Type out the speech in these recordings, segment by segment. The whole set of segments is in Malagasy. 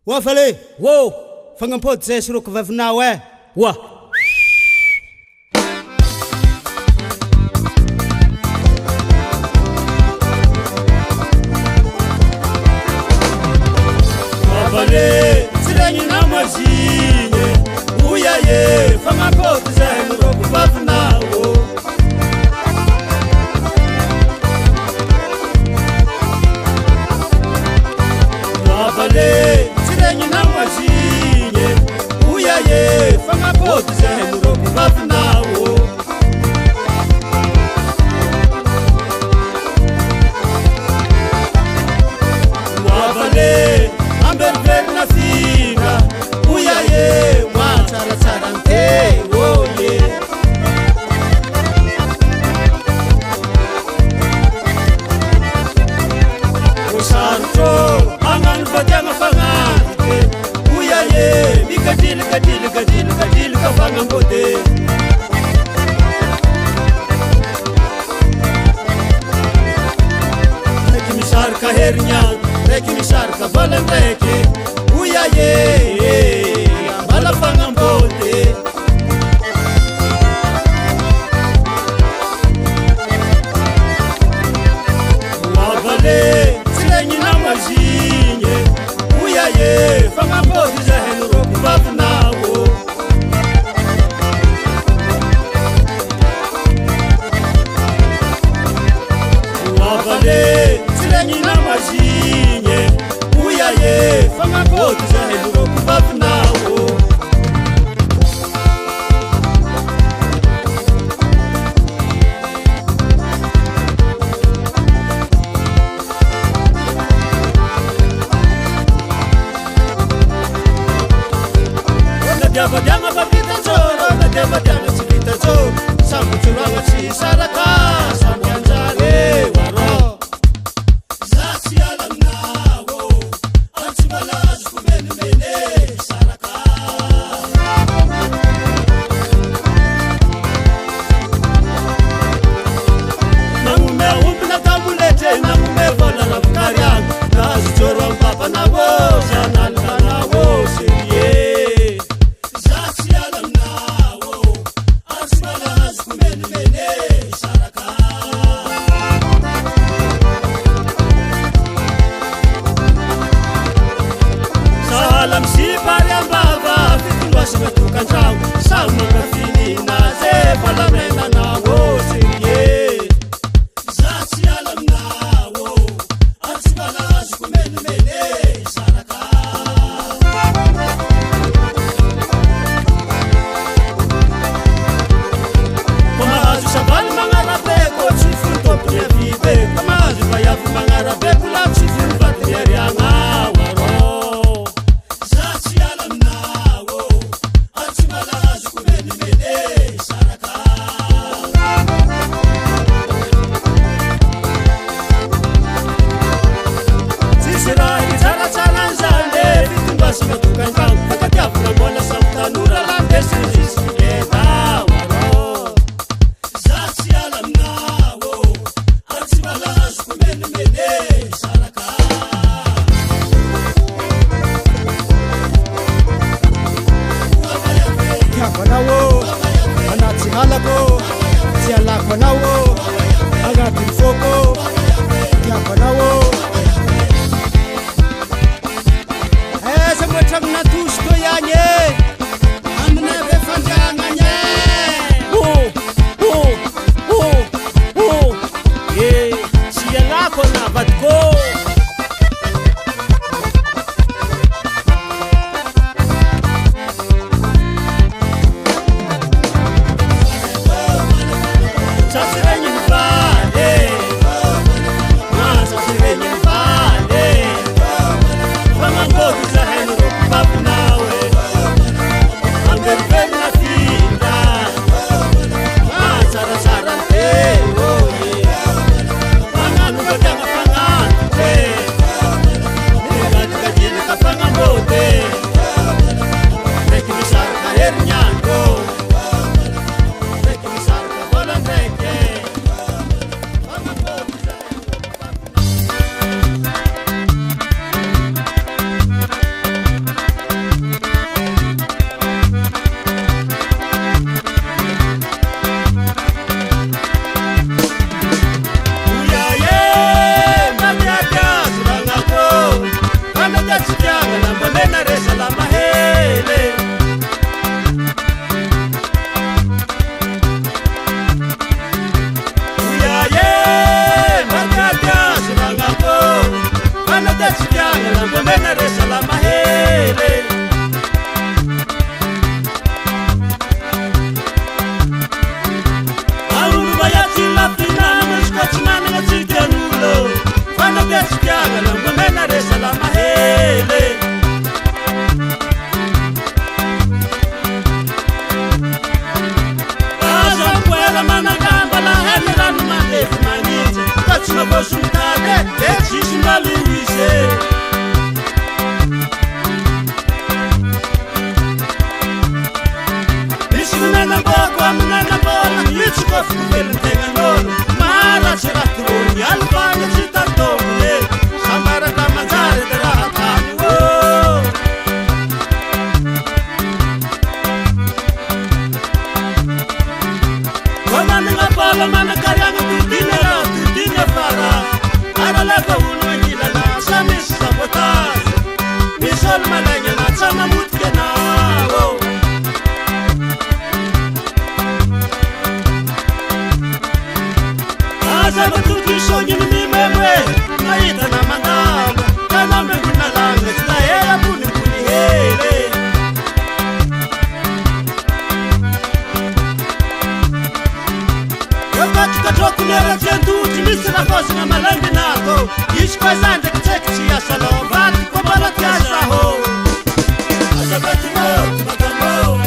Wa fale, wo, fangampod sa suruk vavnaw wa. Wa fale, sirenyi na majine, uya ye, fangampod sa suruk vavnaw. Wa fale, sirenyi na majine, uya ye, fangampod sa suruk vavnaw. Wa fale, amber verna fina, uya ye, wa tsara tsara nte, oh ye. Usarto, angan vadyanga fangante, uya ye, mikadil kadil kadil kadil kafangambote. Reki misarka hernyan, reki misarka valemreke, uya ye, amala fangambote. Wavale, sirenyi na majinye, uya ye, fangambote za henro vavnawo. Wavale, sirenyi na majinye, uya ye, fangambote za henro vavnawo. Dyanga papita choro, na dyanga chipita choro, sambu churanga chisaraka, sambu anjale waro. Zasi alamnawo, anchibalazu kumene mene saraka. Namume umpina kamulete, namume vola la vukarianga, nazi choro mpapa nawo, janalika nawo, seriye. Salam si pari ambava, fitungwa simetuka njangu, sama kafini naze, palamenda nawo, seriye. Zasi alam nawo, anchibalazu kumene mene, saraka. Kumahazu shabali mangarabe, kochifu topne vibe, kumahazu bayafu mangarabe, kula chifu vatiyari anga waro. Zasi alam nawo, anchibalazu kumene mene, saraka. Sisirahi tsara tsara nzande, vitungwa simetuka njangu, kakatiafuna mbona samtanura lande sizisiketa waro. Zasi alam nawo, anchibalazu kumene mene, saraka. Kiafanawo, anatsingalako, sialakanawo, agatilfoko, kiafanawo. Semacam tusto yanye, amne befanjanganye. Ye, sialako na batko. Sasirenyi mfade, sasirenyi mfade. Fangambote za henro vavnawe, fiangana mba mena resa la mahele uyaye matiatiasirangako fanatesi fiangana mba mena resa la mahele Fanatesikiana mena resa la mahele Aza kwela managamba la heliranu mandefu manite Katsuna bosumtade, etsisi maluise Isi minana boko, minana bola, yitsi kofi kufeli mtenga nolo Mara chiraturoni, alfanga chitatomule Samara kamanzare de rahatani wo Komani nga bola mana karyanga tutine la, tutine fara Aralaka uno njila na, samisi sabotage Misol malanya na, tsama mutke na wo Aza matuki sonye ni memwe Maita na mandala Kana mengu na langa Tila hela puni puni hele Wakati katoku nera jenduti Misi na fosi na malangi nako Ishi kwa zande kiteki chia salon Vati kwa bala kiasa ho Aza beti mo, matamo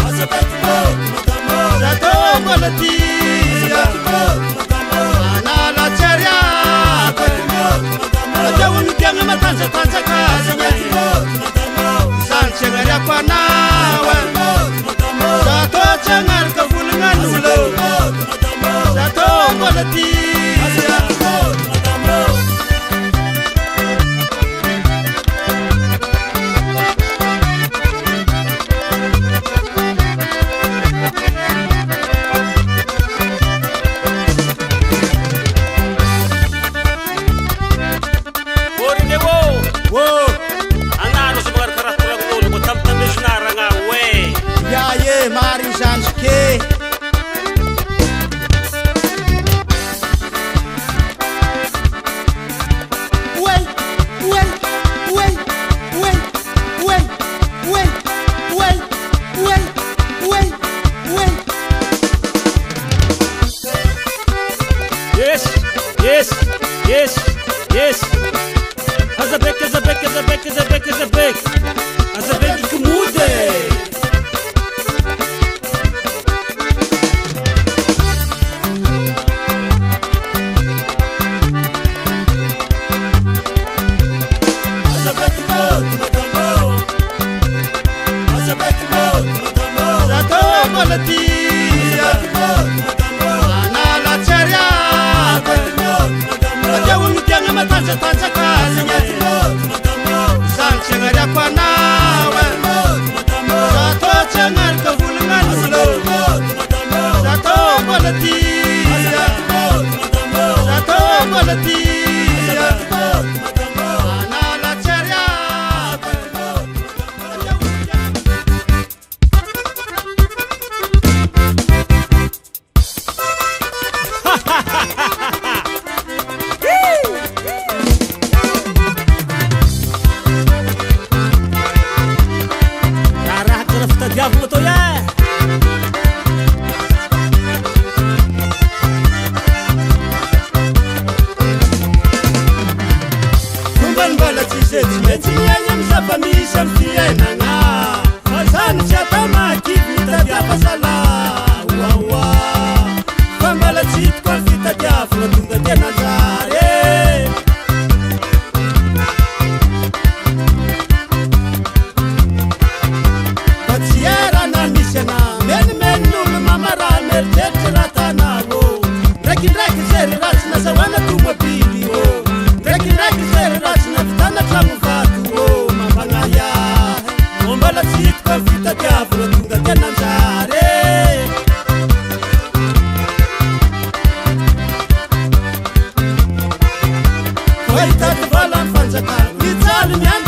Aza beti mo, matamo Zato mbala tia Anala cheria Ajawu mitianga matanza tanza kazi Sanche ngaria kwa nawe Sato changar kafuli nganulo Sato mbala tia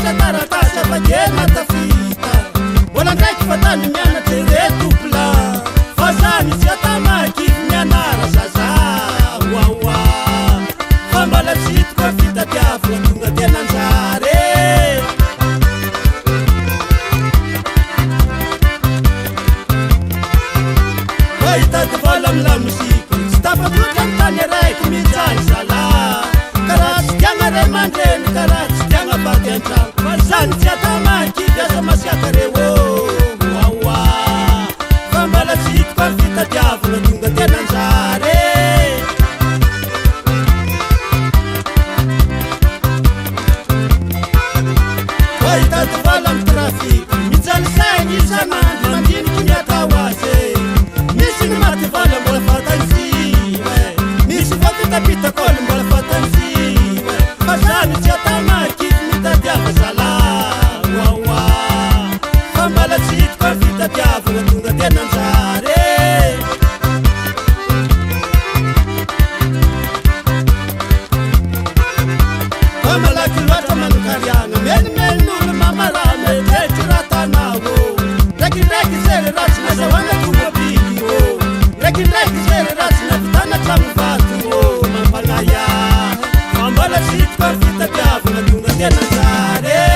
Mbola taratasy avakely tafita Mbola ndraiky fatany mianatry retopla Fa zany tsy atamaky mianara zaza Wawa Fa mbola tsy hitako fitadiavana tonga tena anjary Hitady vola amina mozika Tsy tafatoky amy tany araiky mijaly zala Karaha tsy tiagna ray aman-dreny Karaha tsy tiagna vaky an-trano Fa zany tsy atamaky Biasa masiaka reo Wawa Fa mbola tsy hitako amy fitadiavana tonga tena anjary Hitady vola amy trafiky Mijaly saigny isan'andro Mandiniky ny atao azy Misy ny maty vola mbola fatany si Misy voapitapita kôly mbola fatany si Fa zany tsy atamaky mitadiava zala Wawa Fa mbola tsy hitako amy fitadiavana tonga tena anjary Fa malaky loatra manokariana Menimenin'olo mamarame Tretry ratanao Ndraikindraiky zery ratsy nazahoana tomobily Ndraikindraiky zery ratsy navitana trano vato Mampanaya Fa mbola tsy hitako amy fitadiavana tonga tena anjary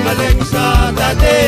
Maleng sa dati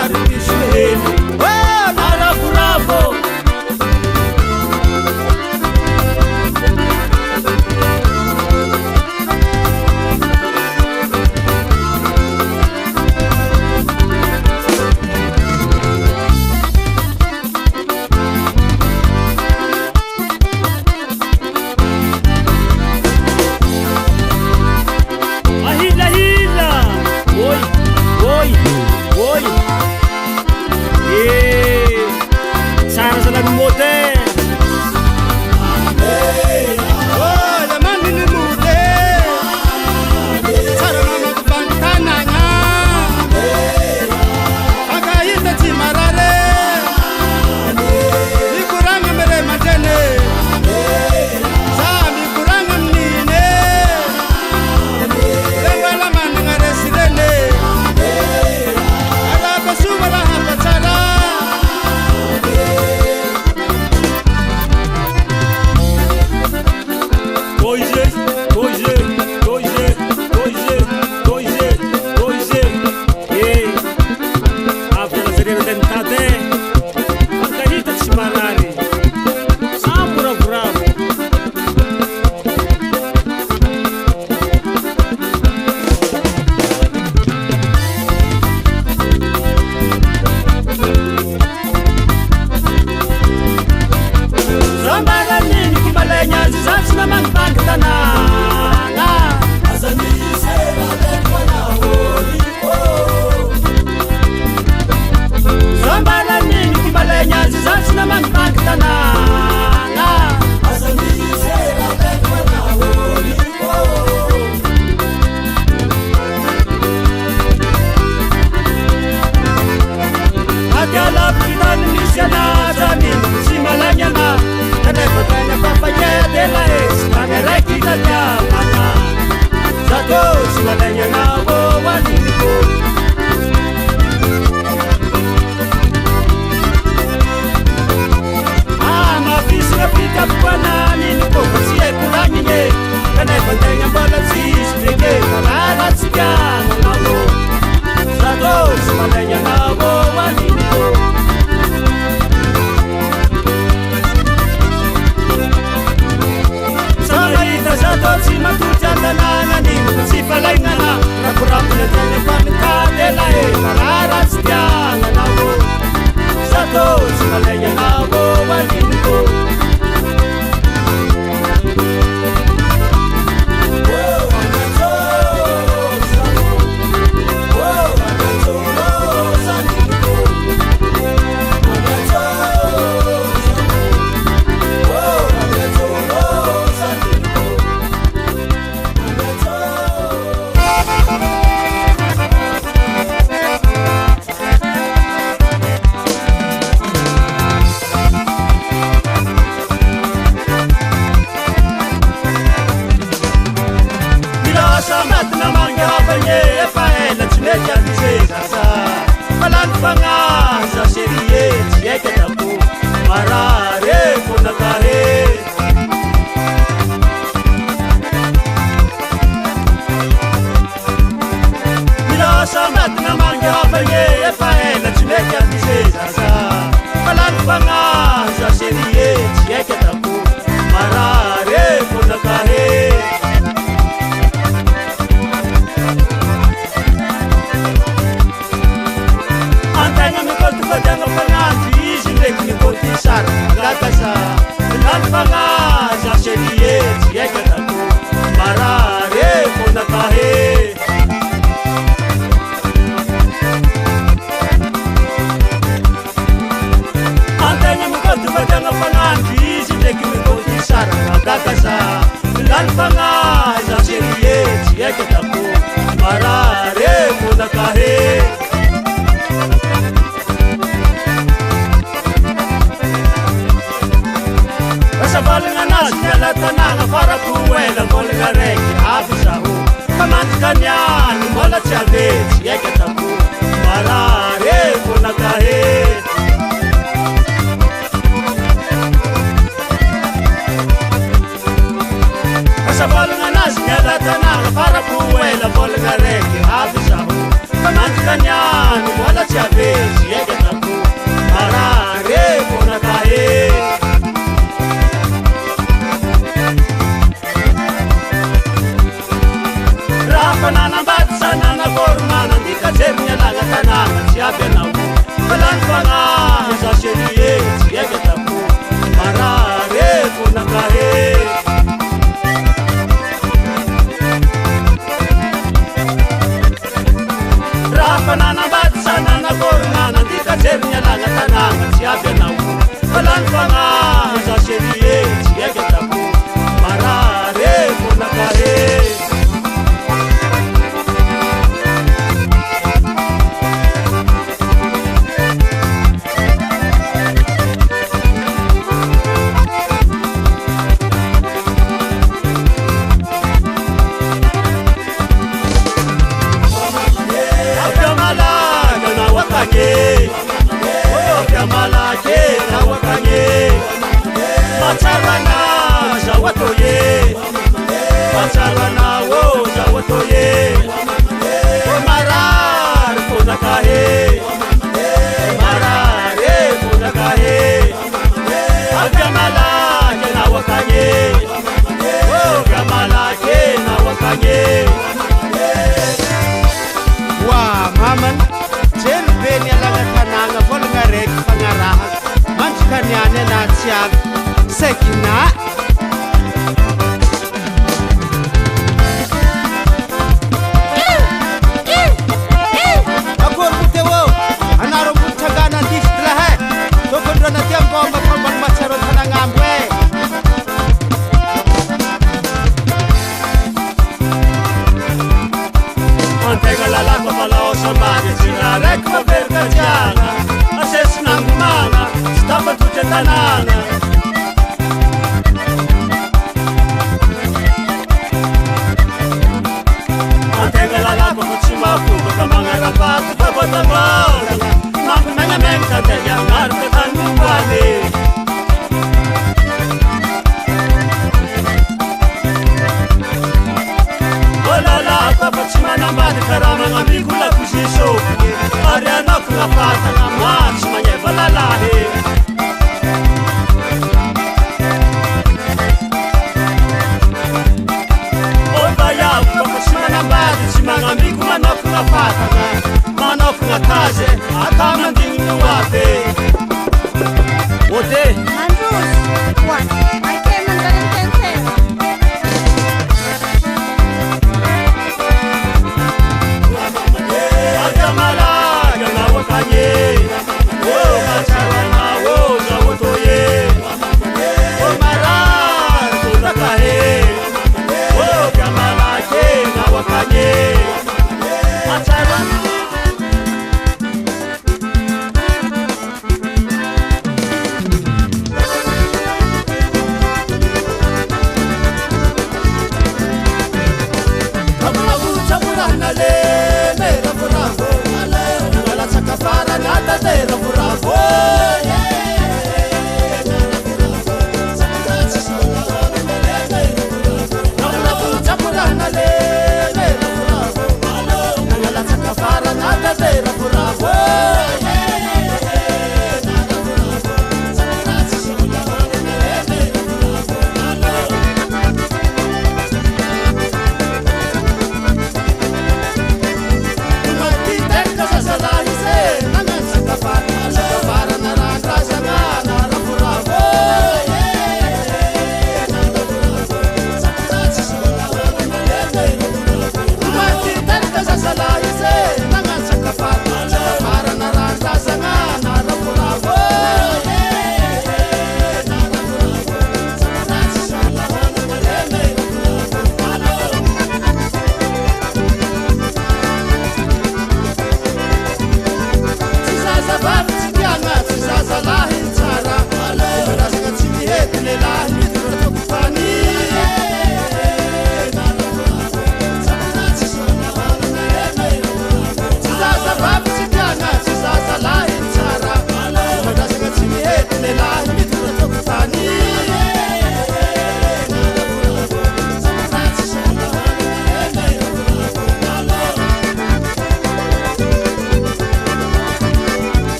marary misy hely maravoravo wakanye Yamalake na wakanye Macharana jawatoye Macharana wo jawatoye Marar punakahe Marare punakahe Yamalake na wakanye Yamalake na wakanye Wa maman Jen beni alanga kananga volga rek pangaraha Manchkanyane na tiag Sekina Akor mutewo Anaro mutagana dishtla hai Tokondra na tiambo Makomban macharo tanangambwe Antega la malao sambade Zinarek ma vergatiana Ases nangumana Stapa tutte tanana Antega la kuchima kubo Kamanga rapatu Babota mora Mangu menya menka Teja ngarka tanungwane Chimana mbadi karama ngambiku la kujisho Ariana kuna pata na machi manye balalahe Oba ya kwa chimana mbadi chimana ngambiku manoku na pata na Manoku na kaze atama ndingu wape Ode Andrews, what? I came and got intense.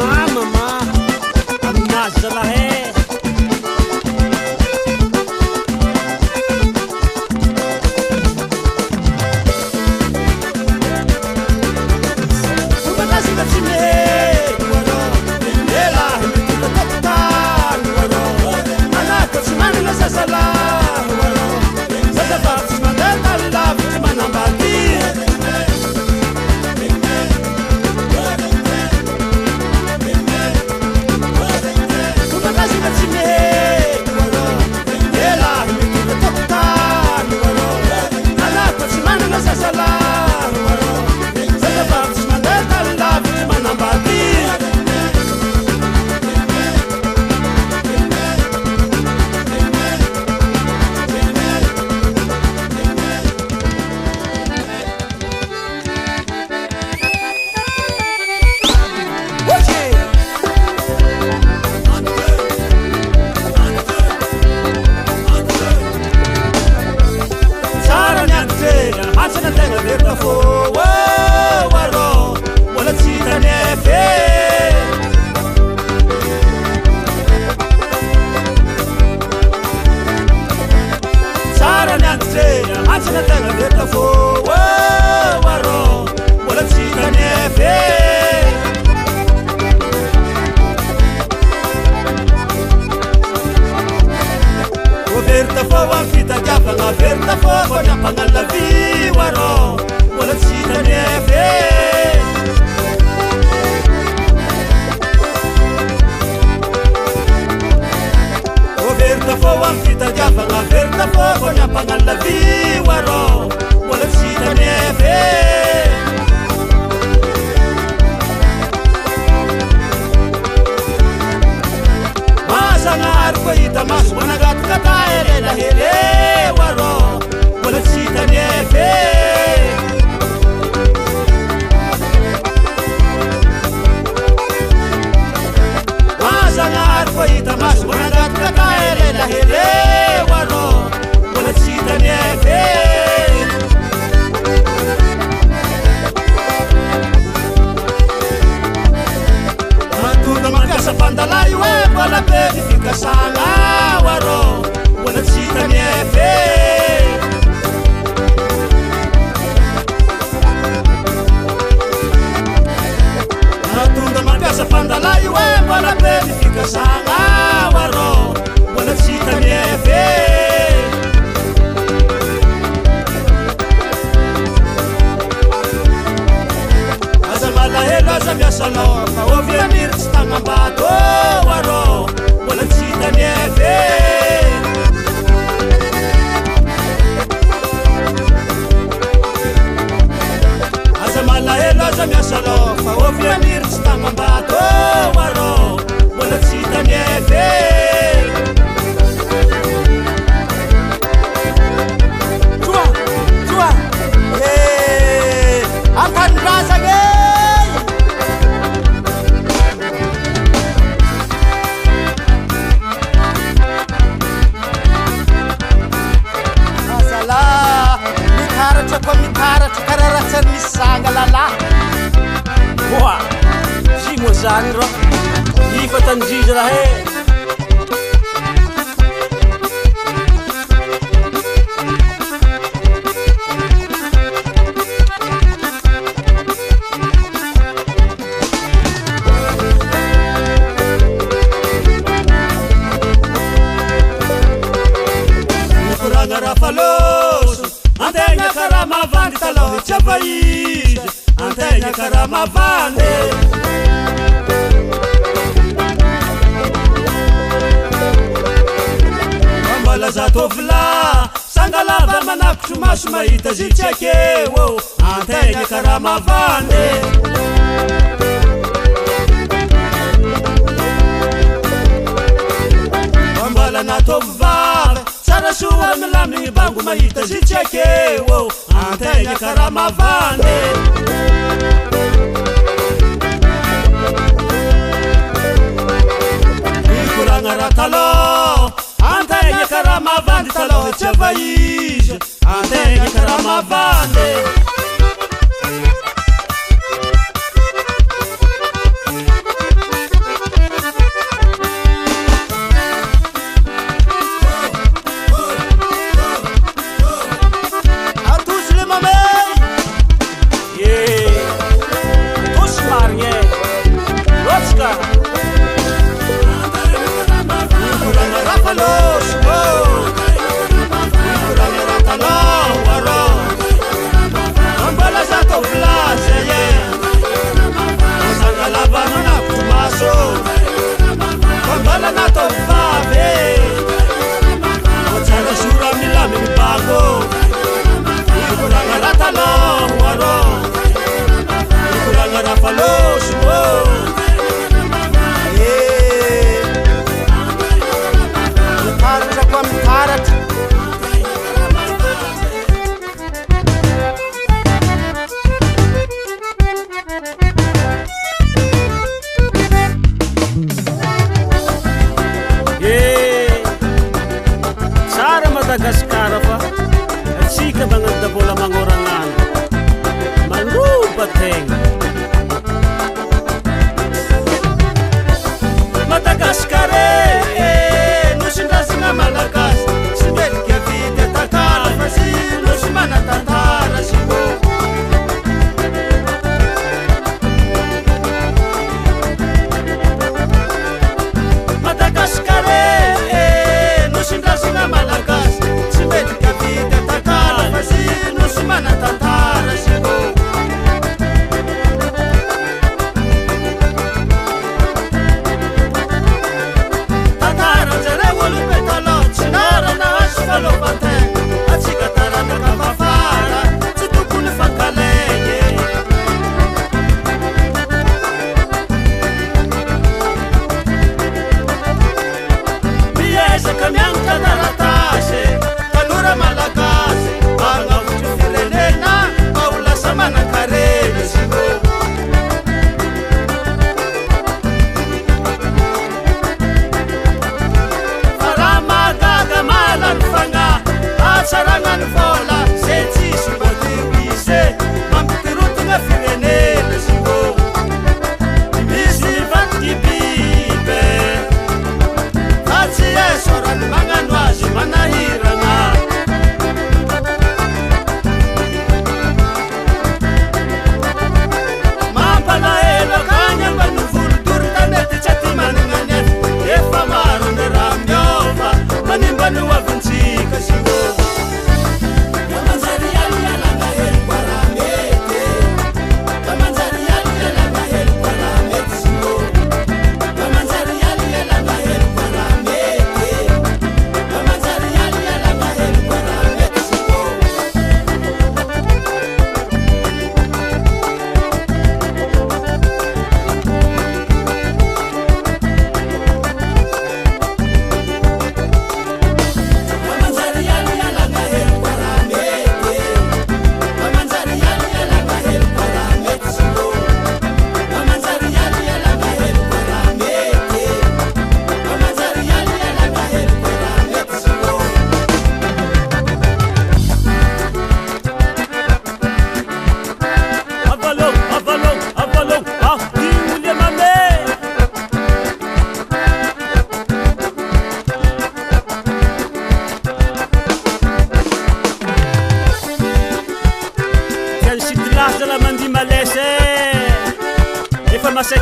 mama aminazy zalahy Madagasikara fa atsika magnandabola magnoragnano manoba tegna Madagasikara nosindrazana malagasy sy melika vity atakala fa sy nosy manatantara sy ô Madagasikara nosindrazana malagasy sy melika vity atakala fa sy nosy manatantara sy ô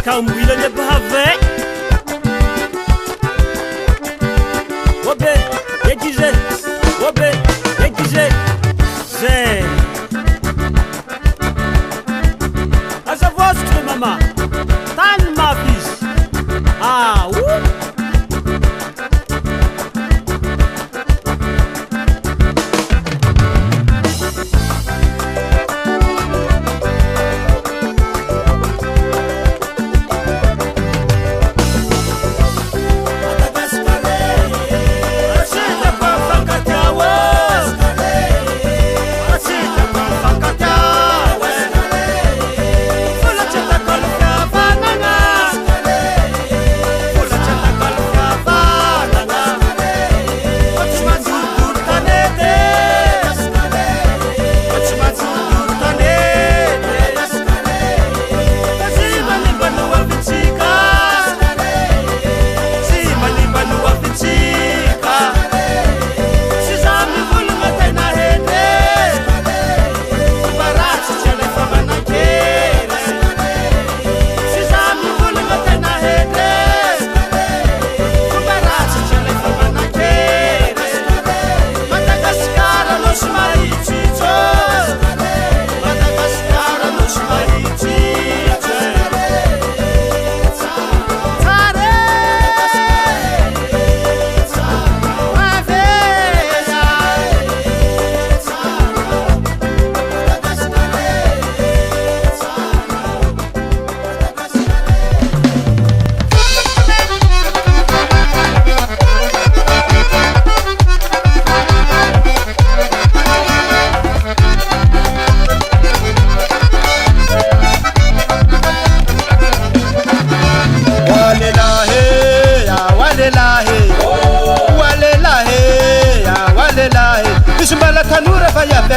Kaumbilanya bahave Wobe yegize Wobe yegize Ze Asa voz tu mama Tan ma fils Ah wou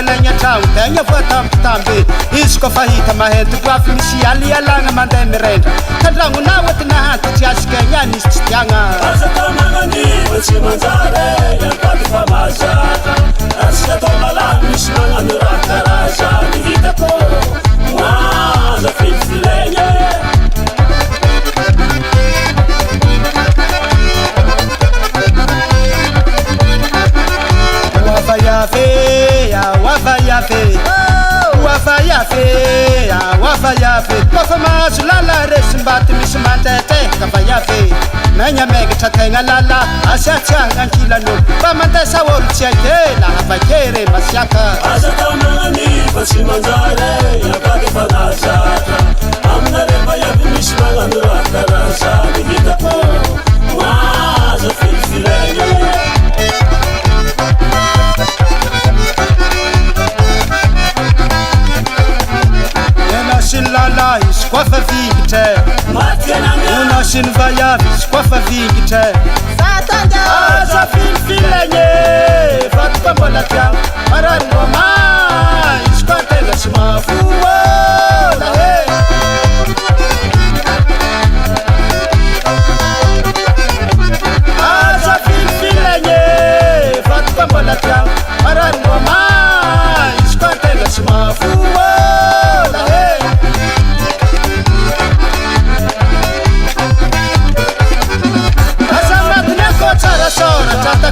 lelenya tragno tegna voatambitamby izy koa fa hita mahety koafy misy alialagna mandeha mirendra tandragno na ohatina hantitry azikegny any izy tsy tiagna asa tao magnaniva tsy manjary iampady fa mazatra atsika tao malamy misy magnano raha karazany hitako moaza filifilegna wafayave kofa mahazo lala resim-baty misy manteteka vayave megna megatra tegna lala asiatsiagna ankilan'olo fa mantesa olo tsy akela havakere masiaka asa tao magnaniva tsy manjary iampady fa mazatra aminareva iaby misy magnano raha karazany hitako moaza filifilegna Unosin lala izy koa fa vingitra unosin vayavy izy koa fa vingitra aza filifilegna vatoko mbola tiagno marary ngoma izy koa tegna tsy mahafola he aza filifilegna vatoko mbola tiagno marary ngoma izy koa tegna tsy mahafola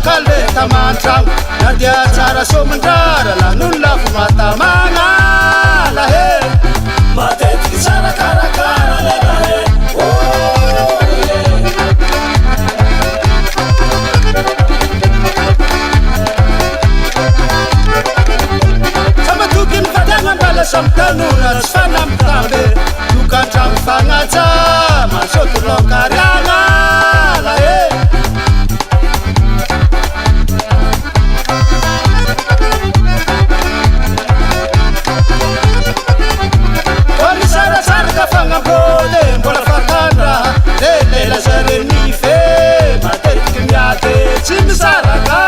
Kalbe tamantragno na dia tsara somandrara la nolafo matamagna la he matetiky tsara karakara lela he samatoky ny fatiagna ambala samy tanora tsy fanambitambe tokantragno fagnaja masoto lokariagna la he fangampode mbola fatandra lelela zarenife matetiky miady tsy misaraka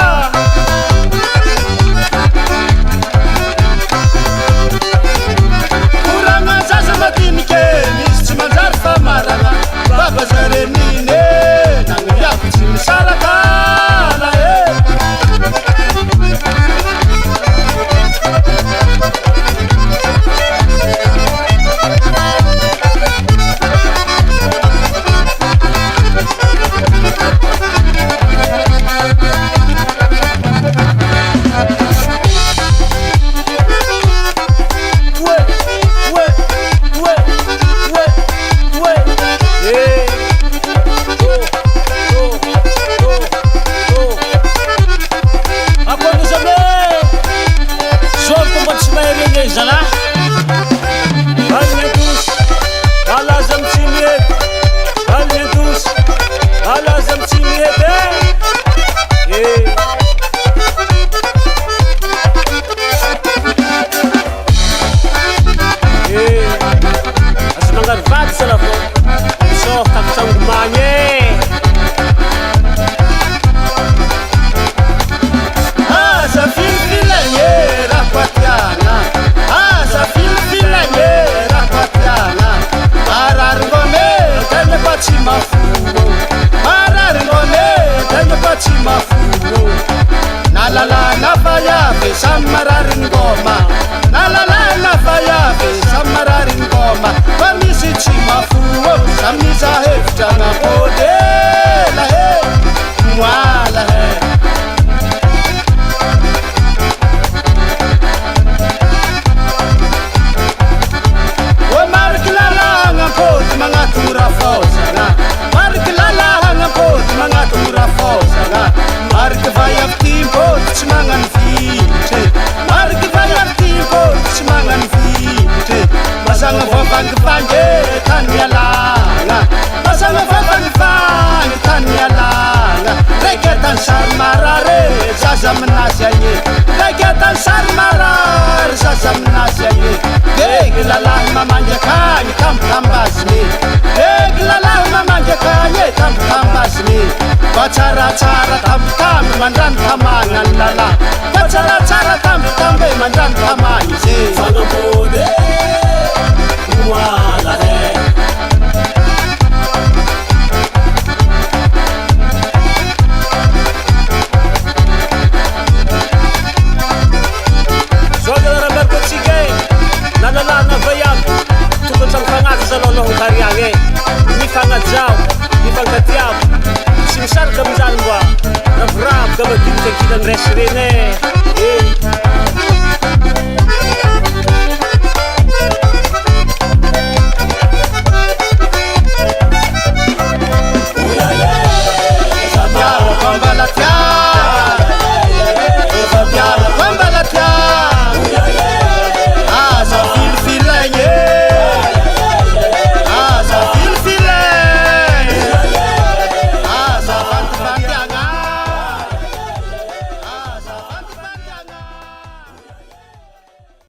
koragna zaza madinike misy tsy manjary famaragna baba zarenine nagny miako tsy misaraka la he Tsara tambitamby mandrano tamagna ny lala fa tsaratsara tambitamby mandrano tamany zay fanambody moala he zao de rahambariko atsika e nalalana vaiaby tokotrano fagnaty zalalohany kariagny e mifagnajao mifankatiavo sy misaraka amizany mba ravoravoka madiniky ankilany resy reny e